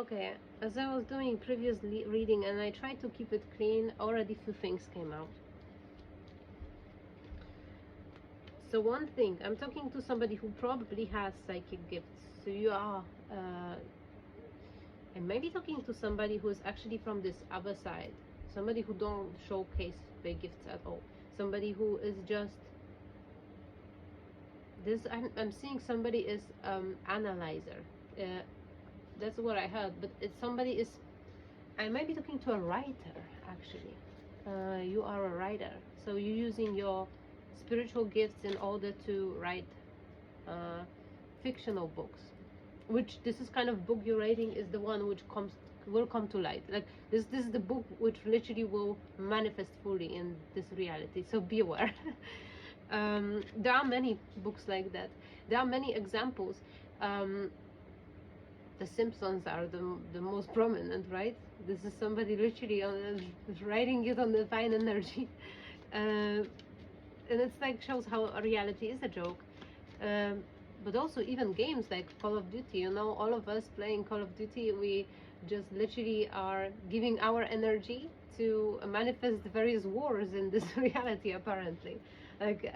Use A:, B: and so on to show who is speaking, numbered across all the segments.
A: Okay, as I was doing previous reading and I tried to keep it clean, already few things came out. So one thing, I'm talking to somebody who probably has psychic gifts. So you are, I may be talking to somebody who is actually from this other side. Somebody who don't showcase their gifts at all. Somebody who is just this. I'm seeing somebody is analyzer. That's what I heard. But it's somebody is. I might be talking to a writer actually. You are a writer, so you're using your spiritual gifts in order to write fictional books. Which this is kind of book you're writing is the one which will come to light. Like this is the book which literally will manifest fully in this reality. So be aware. There are many books like that. There are many examples. The Simpsons are the most prominent, right? This is somebody literally writing it on divine energy, and it's like shows how reality is a joke. But also even games like Call of Duty, you know, all of us playing Call of Duty, we just literally are giving our energy to manifest various wars in this reality apparently. Like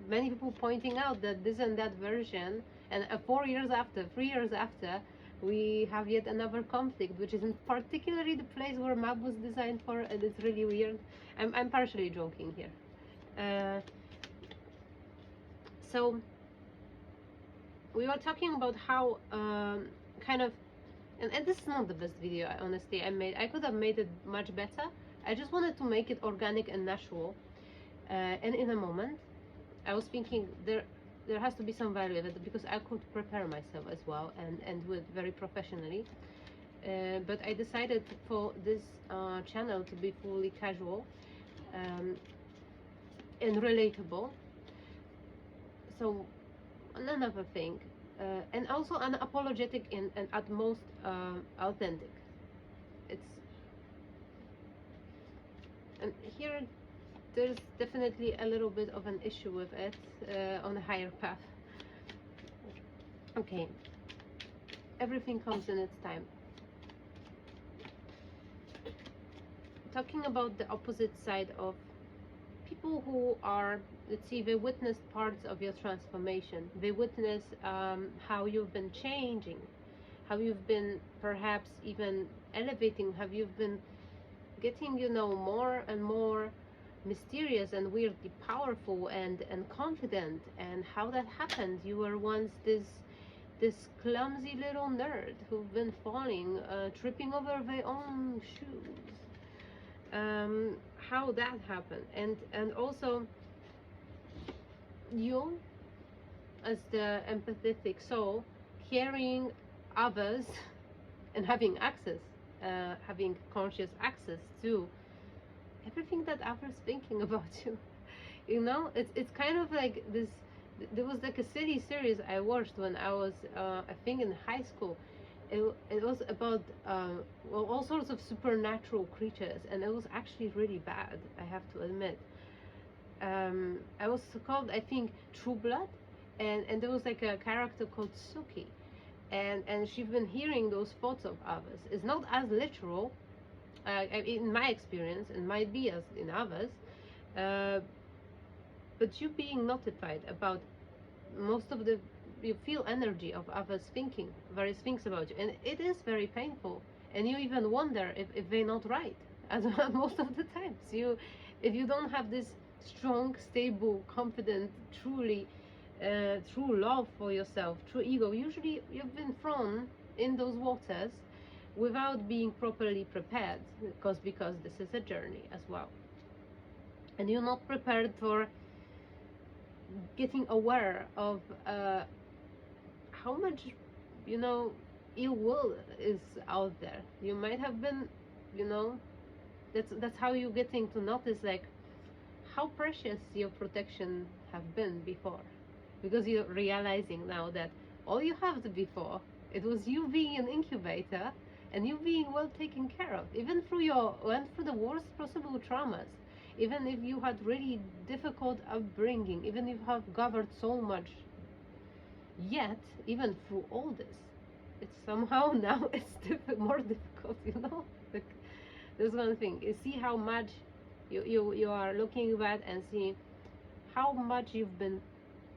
A: many people pointing out that this and that version, and 4 years after, 3 years after, we have yet another conflict, which isn't particularly the place where map was designed for, and it's really weird. I'm partially joking here. So we were talking about how kind of, and this is not the best video honestly I made. I could have made it much better. I just wanted to make it organic and natural. And in a moment I was thinking there has to be some value in it, because I could prepare myself as well and do it very professionally. But I decided for this channel to be fully casual and relatable. So another thing, and also unapologetic and at most authentic. It's, and here there's definitely a little bit of an issue with it on a higher path. Okay, everything comes in its time. Talking about the opposite side of people who are, let's see, they witness parts of your transformation. They witness how you've been changing, how you've been perhaps even elevating, how you've been getting, you know, more and more mysterious and weirdly powerful and confident, and how that happened. You were once this clumsy little nerd who've been falling, tripping over their own shoes. How that happened, and also you as the empathetic soul carrying others and having access, having conscious access to everything that others thinking about you. You know, it's kind of like this. There was like a silly series I watched when I was I think in high school. It was about well, all sorts of supernatural creatures, and it was actually really bad, I have to admit. I was called, I think, True Blood, and there was like a character called Suki, and she's been hearing those thoughts of others. It's not as literal, in my experience, and might be as in others, but you being notified about most of the, you feel energy of others thinking various things about you, and it is very painful, and you even wonder if they're not right as most of the times. If you don't have this strong, stable, confident, truly true love for yourself, true ego, usually you've been thrown in those waters without being properly prepared, because this is a journey as well, and you're not prepared for getting aware of how much, you know, ill will is out there. You might have been, you know, that's how you're getting to notice like how precious your protection have been before, because you're realizing now that all you have before, it was you being an incubator and you being well taken care of, even through went through the worst possible traumas, even if you had really difficult upbringing, even if you have gathered so much, yet even through all this, it's somehow now it's more difficult, you know. Like, there's one thing. You see how much you are looking back and see how much you've been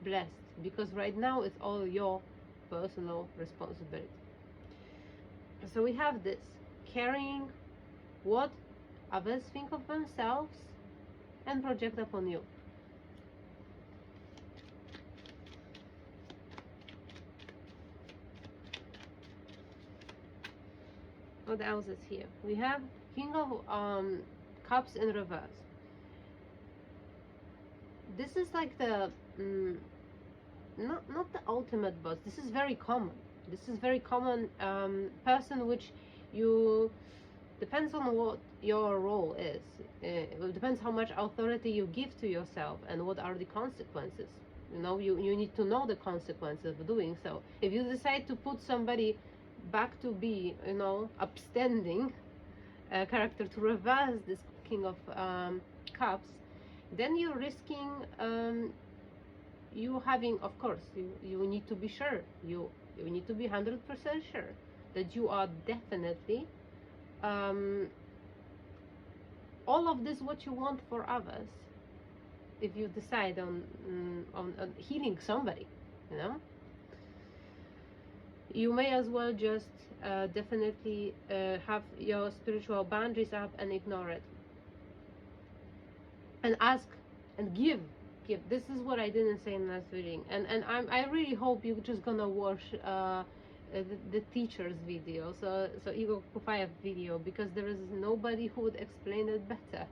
A: blessed, because right now it's all your personal responsibility. So we have this carrying what others think of themselves and project upon you. What else is here? We have King of Cups in reverse. This is like the not the ultimate boss. This is very common. This is very common person which you depends on what your role is. It depends how much authority you give to yourself and what are the consequences. You know, you need to know the consequences of doing so. If you decide to put somebody back to be, you know, upstanding character, to reverse this King of Cups, then you're risking you having, of course, you need to be sure, you need to be 100% sure that you are definitely all of this what you want for others. If you decide on healing somebody, you know, you may as well just definitely have your spiritual boundaries up and ignore it, and ask and give. This is what I didn't say in last reading, and I really hope you're just gonna watch the teacher's video, so Igor Kufayev video, because there is nobody who would explain it better.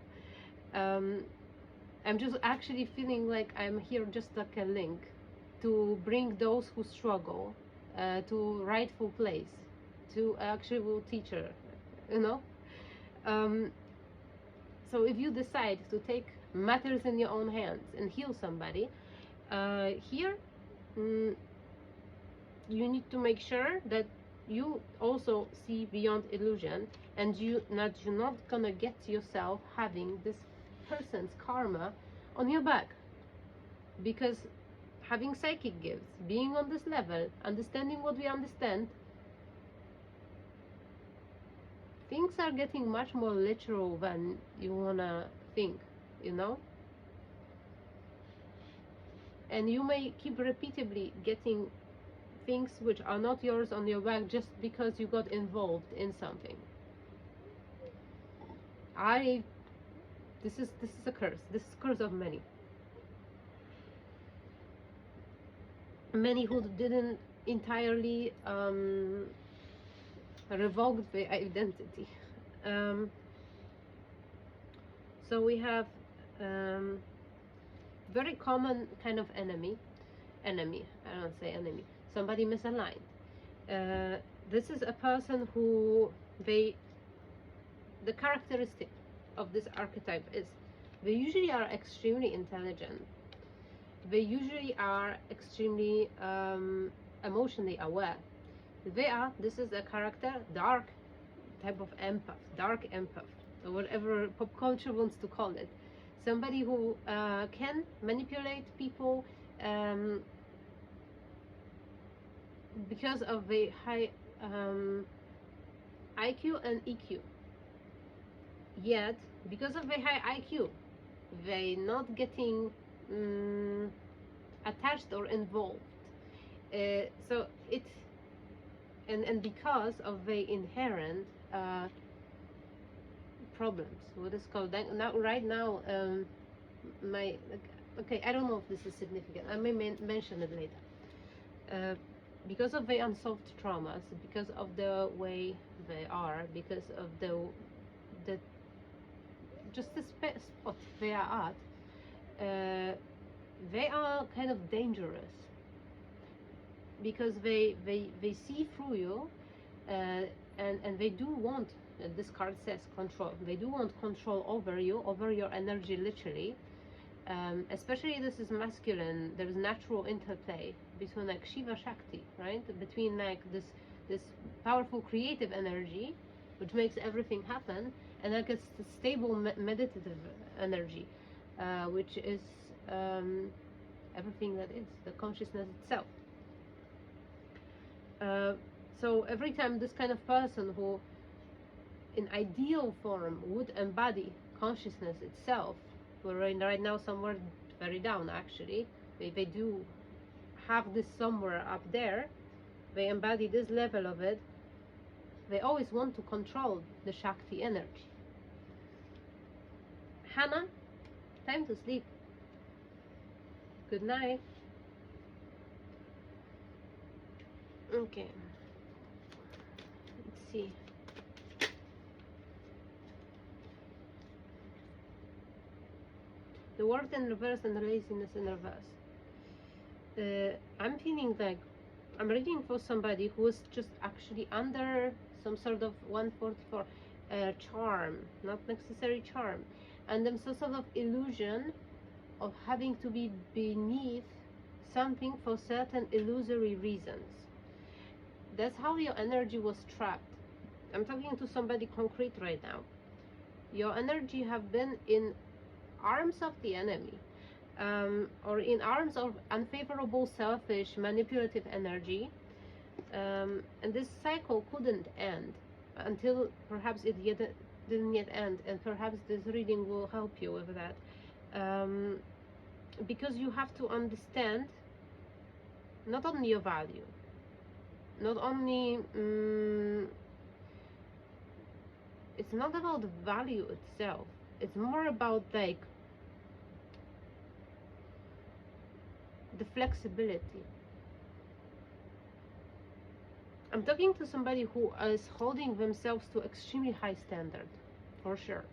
A: I'm just actually feeling like I'm here just like a link to bring those who struggle to rightful place, to actual teacher, you know. So if you decide to take matters in your own hands and heal somebody, here you need to make sure that you also see beyond illusion, and you're not gonna get yourself having this person's karma on your back. Because having psychic gifts, being on this level, understanding what we understand, things are getting much more literal than you wanna think, you know. And you may keep repeatedly getting things which are not yours on your back just because you got involved in something. This is a curse. This is a curse of many who didn't entirely revoke their identity. So we have very common kind of enemy. I don't say enemy. Somebody misaligned. This is a person who the characteristic of this archetype is they usually are extremely intelligent. They usually are extremely emotionally aware. This is a character, dark type of empath, dark empath, or whatever pop culture wants to call it. Somebody who can manipulate people because of the high IQ and EQ. Yet, because of the high IQ, they not getting attached or involved. So it and because of the inherent problems, what is called now right now okay, I don't know if this is significant. I may mention it later. Because of the unsolved traumas, because of the way they are, because of the just the spot they are at, they are kind of dangerous because they see through you, and they do want, this card says control. They do want control over you, over your energy, literally. Especially this is masculine. There is natural interplay between like Shiva Shakti, right? Between like this powerful creative energy, which makes everything happen, and like a stable meditative energy, which is everything that is the consciousness itself. So every time this kind of person who in ideal form would embody consciousness itself, we're right now somewhere very down actually, they do have this somewhere up there, they embody this level of it, they always want to control the Shakti energy. Hannah, time to sleep. Good night. Okay. Let's see. The work in reverse and the laziness in reverse. I'm feeling like I'm reading for somebody who is just actually under some sort of 144 charm, not necessary charm, and then some sort of illusion of having to be beneath something for certain illusory reasons. That's how your energy was trapped. I'm talking to somebody concrete right now. Your energy have been in arms of the enemy, or in arms of unfavorable, selfish, manipulative energy, and this cycle couldn't end until perhaps it didn't yet end, and perhaps this reading will help you with that, because you have to understand not only your value, not only it's not about the value itself, it's more about like the flexibility. I'm talking to somebody who is holding themselves to extremely high standard, for sure,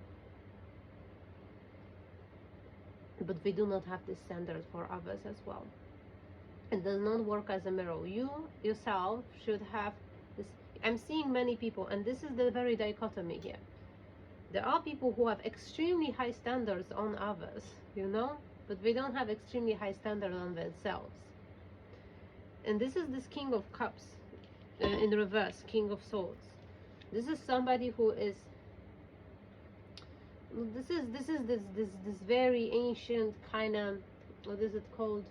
A: but they do not have this standard for others as well. It does not work as a mirror. You yourself should have this. I'm seeing many people, and this is the very dichotomy here. There are people who have extremely high standards on others, you know, but they don't have extremely high standards on themselves. And this is this King of Cups in reverse, King of Swords. This is somebody who is. This is this very ancient kind of, what is it called?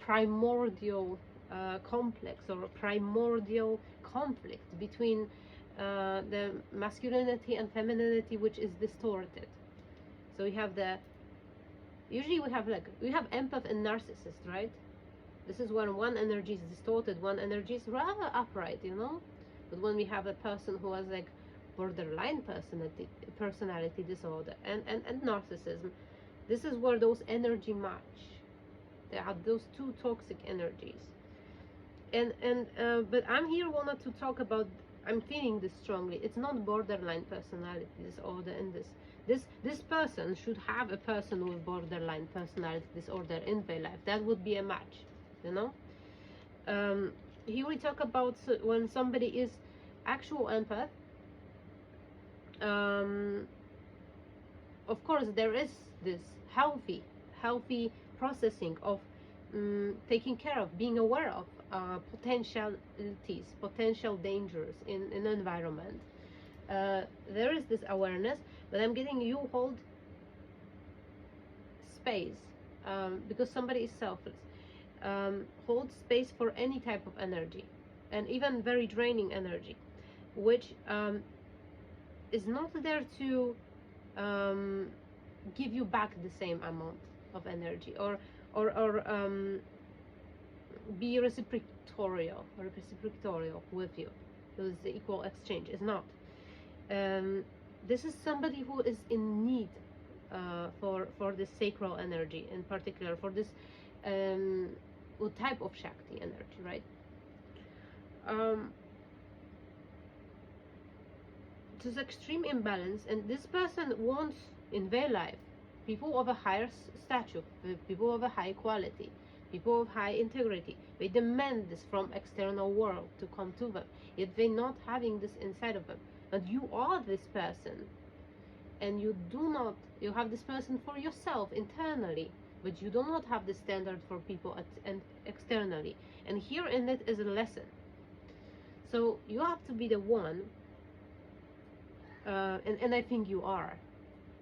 A: Primordial complex, or a primordial conflict between the masculinity and femininity, which is distorted. So we have usually we have empath and narcissist, right? This is when one energy is distorted, one energy is rather upright, you know. But when we have a person who has like borderline personality disorder and narcissism, this is where those energy match. There are those two toxic energies, but I'm here wanted to talk about. I'm feeling this strongly. It's not borderline personality disorder, and this person should have a person with borderline personality disorder in their life. That would be a match, you know. Here we talk about when somebody is actual empath. Of course, there is this healthy processing of taking care of, being aware of potentialities, potential dangers in an environment. There is this awareness, but I'm getting you hold space, because somebody is selfless. Hold space for any type of energy, and even very draining energy, which is not there to give you back the same amount of energy, or be reciprocatorial with you. So it's the equal exchange. It's not. This is somebody who is in need for this sacral energy, in particular for this type of Shakti energy, right? There's extreme imbalance, and this person wants in their life people of a higher stature, people of a high quality, people of high integrity. They demand this from external world to come to them, yet they're not having this inside of them. But you are this person, and you have this person for yourself internally, but you do not have the standard for people externally. And here in it is a lesson. So you have to be the one, and I think you are,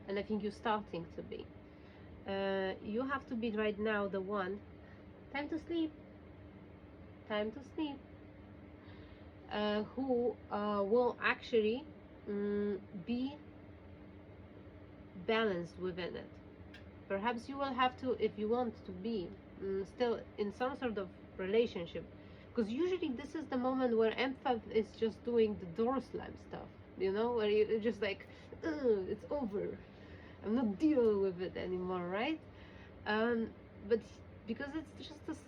A: and I think you're starting to be. You have to be right now the one. Time to sleep. Time to sleep. who will actually be balanced within it. Perhaps you will have to, if you want to be still in some sort of relationship, because usually this is the moment where empath is just doing the door slam stuff, where you're just like, "Ugh, it's over. I'm not dealing with it anymore," right? But because it's just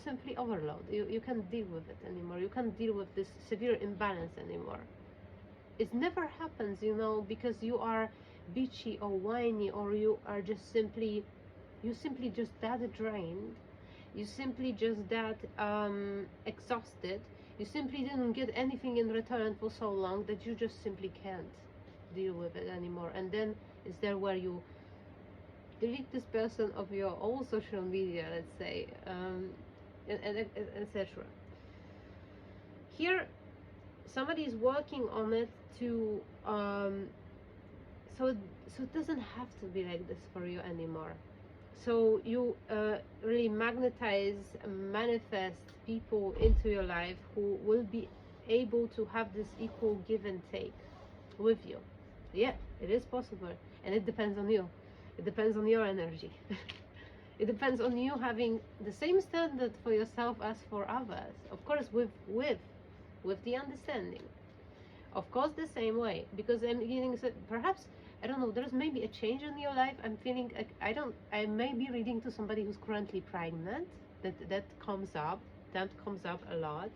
A: simply overload, you can't deal with it anymore. You can't deal with this severe imbalance anymore. It never happens, because you are bitchy or whiny, or you simply just that drained, you simply just that exhausted, you simply didn't get anything in return for so long that you just simply can't deal with it anymore. And then is there where you delete this person of your own social media, let's say, and etc. Here somebody is working on it to so it doesn't have to be like this for you anymore. So you really manifest people into your life who will be able to have this equal give and take with you. Yeah, it is possible, and it depends on you. It depends on your energy. It depends on you having the same standard for yourself as for others. Of course, with the understanding. Of course, the same way, because I'm getting perhaps, I don't know, there's maybe a change in your life. I'm feeling like I may be reading to somebody who's currently pregnant. That comes up. That comes up a lot.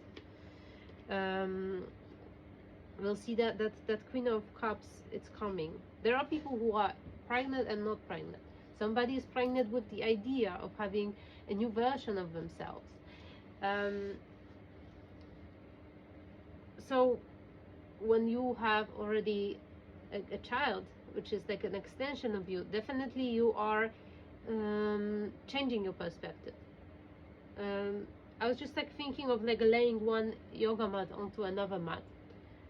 A: We'll see that Queen of Cups, it's coming. There are people who are pregnant and not pregnant. Somebody is pregnant with the idea of having a new version of themselves. So when you have already a child, which is like an extension of you, definitely you are changing your perspective. I was just like thinking of like laying one yoga mat onto another mat.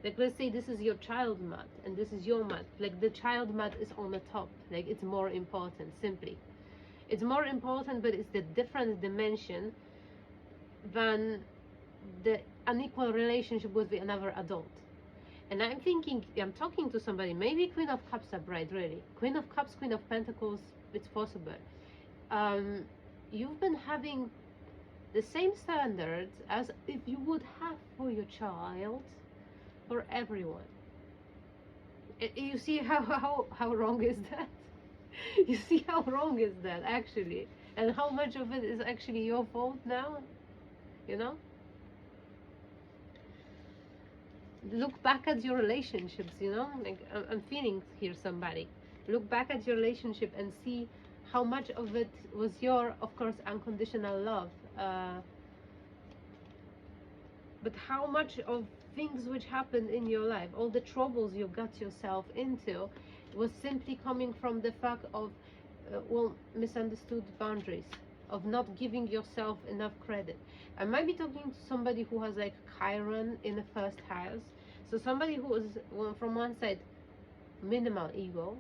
A: Like, let's say this is your child mat and this is your mat. Like, the child mat is on the top. Like, it's more important, simply. It's more important, but it's the different dimension than the unequal relationship with another adult. And I'm thinking, I'm talking to somebody, maybe Queen of Cups are bright, really. Queen of Cups, Queen of Pentacles, it's possible. You've been having the same standards as if you would have for your child, for everyone. You see how wrong is that? You see how wrong is that, actually? And how much of it is actually your fault now? Look back at your relationships, like I'm feeling here somebody. Look back at your relationship and see how much of it was your, of course, unconditional love, but how much of things which happened in your life, all the troubles you got yourself into, was simply coming from the fact of misunderstood boundaries, of not giving yourself enough credit. I might be talking to somebody who has like Chiron in the first house, so somebody who is, well, from one side minimal ego,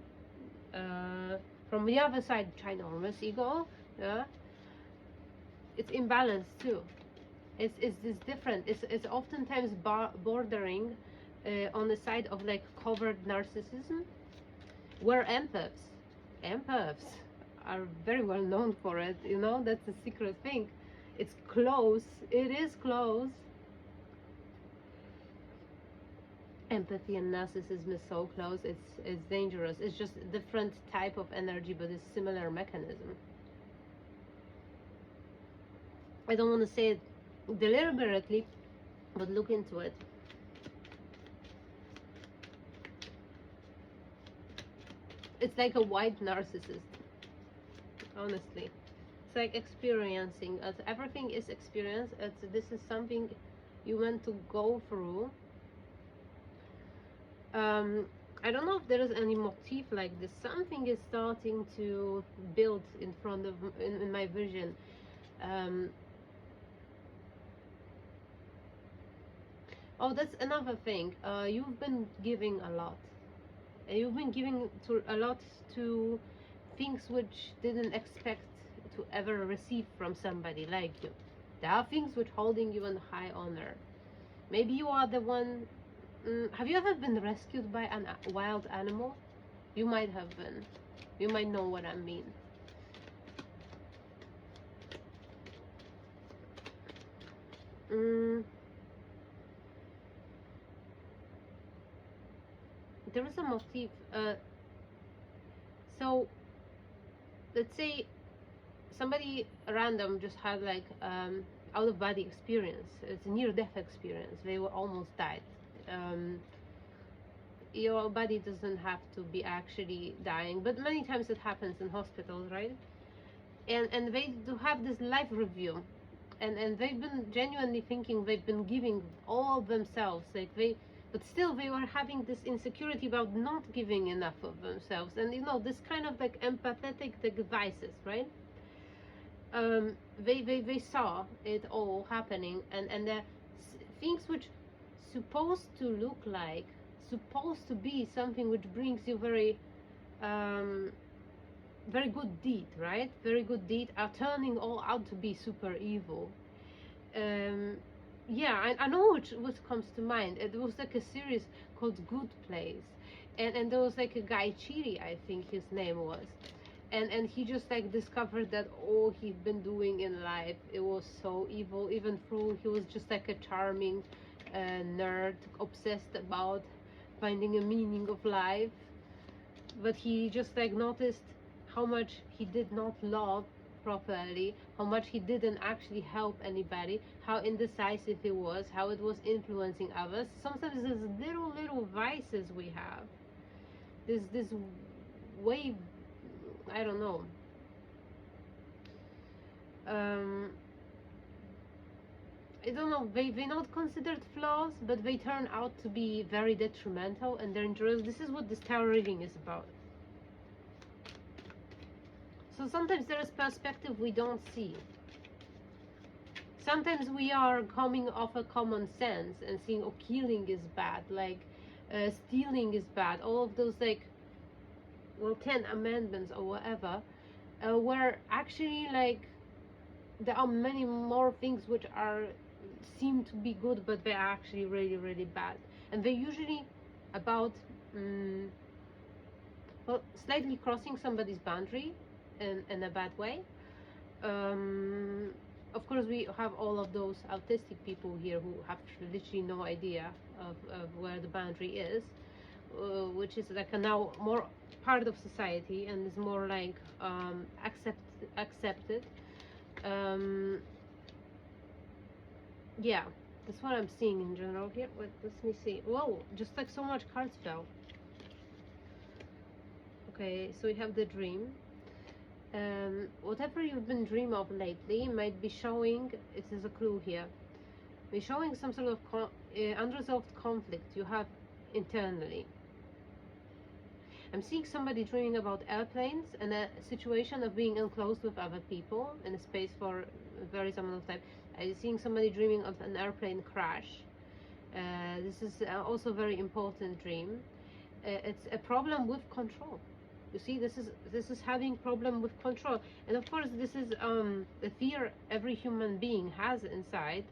A: from the other side ginormous ego. It's imbalanced too. It's different. It's oftentimes bordering on the side of like covert narcissism, where empaths are very well known for it. That's a secret thing. It's close. It is close. Empathy and narcissism is so close. It's dangerous. It's just a different type of energy, but it's similar mechanism. I don't want to say it deliberately, but look into it. It's like a white narcissist, honestly. It's like experiencing, as everything is experience. This is something you want to go through. I don't know if there is any motif like this. Something is starting to build in front of in my vision. Oh, that's another thing. You've been giving a lot. You've been giving a lot to things which didn't expect to ever receive from somebody like you. There are things which holding you in high honor. Maybe you are the one. Have you ever been rescued by a wild animal? You might have been. You might know what I mean. There is a motif. So let's say somebody random just had like out of body experience. It's a near death experience. They were almost died. Your body doesn't have to be actually dying, but many times it happens in hospitals, right? And they do have this life review, and they've been genuinely thinking they've been giving all of themselves, like but still they were having this insecurity about not giving enough of themselves, and this kind of like empathetic devices, right? They saw it all happening, and the things which supposed to look like, supposed to be something which brings you very good deed, right? Very good deed are turning all out to be super evil. Yeah, I know what comes to mind. It was like a series called Good Place, and there was like a guy, Chiri, I think his name was, and he just like discovered that all he'd been doing in life, it was so evil. Even though he was just like a charming nerd obsessed about finding a meaning of life, but he just like noticed how much he did not love properly, how much he didn't actually help anybody, how indecisive he was, how it was influencing others. Sometimes these little vices we have, this way, I don't know, I don't know, they not considered flaws, but they turn out to be very detrimental and dangerous. This is what this tarot reading is about. So sometimes there is perspective we don't see. Sometimes we are coming off a common sense and seeing, oh, killing is bad, like stealing is bad, all of those, like, well, 10 amendments or whatever, where actually, like, there are many more things which are seem to be good, but they're actually really bad, and they're usually about well, slightly crossing somebody's boundary in a bad way. Of course, we have all of those autistic people here who have literally no idea of where the boundary is, which is like a now more part of society and is more like accepted. Yeah, that's what I'm seeing in general here. Wait, let me see. Whoa, just like so much cards fell. Okay, so we have the dream. Whatever you've been dreaming of lately might be showing, it is a clue here, be showing some sort of unresolved conflict you have internally. I'm seeing somebody dreaming about airplanes and a situation of being enclosed with other people in a space for a very amount of time. I'm seeing somebody dreaming of an airplane crash. This is also a very important dream. It's a problem with control. You see, this is having problem with control, and of course this is the fear every human being has inside,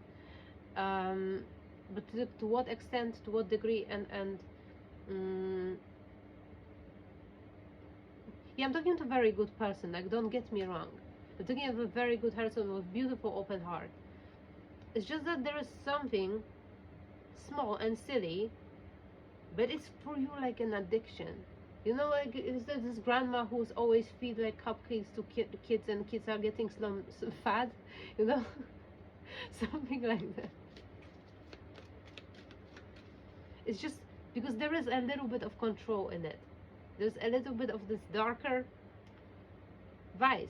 A: but to what extent, to what degree, and yeah, I'm talking to a very good person, like, don't get me wrong, I'm talking of a very good person with beautiful open heart. It's just that there is something small and silly, but it's for you like an addiction. You know, like, is there this grandma who's always feed like cupcakes to kids, and kids are getting fat, you know? Something like that. It's just because there is a little bit of control in it. There's a little bit of this darker vice.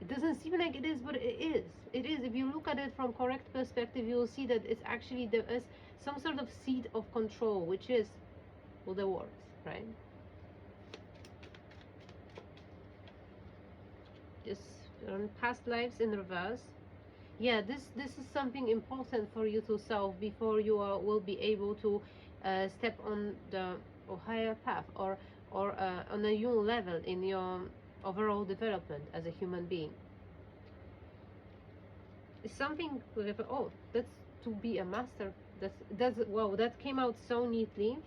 A: It doesn't seem like it is, but it is. It is. If you look at it from correct perspective, you will see that it's actually, there is some sort of seed of control, which is, well, the words, right? Just past lives in reverse. Yeah, this is something important for you to solve before you will be able to step on the higher path, or on a new level in your overall development as a human being. It's something with, oh, that's to be a master That's wow, that came out so neatly.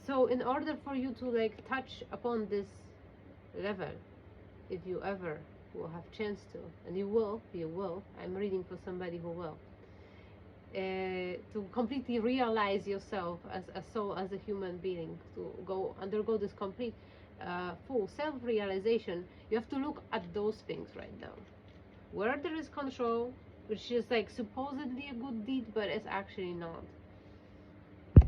A: So in order for you to like touch upon this level, if you ever will have chance to, and you will, I'm reading for somebody who will, to completely realize yourself as a soul, as a human being, to go undergo this complete full self-realization, you have to look at those things right now where there is control, which is like supposedly a good deed but it's actually not.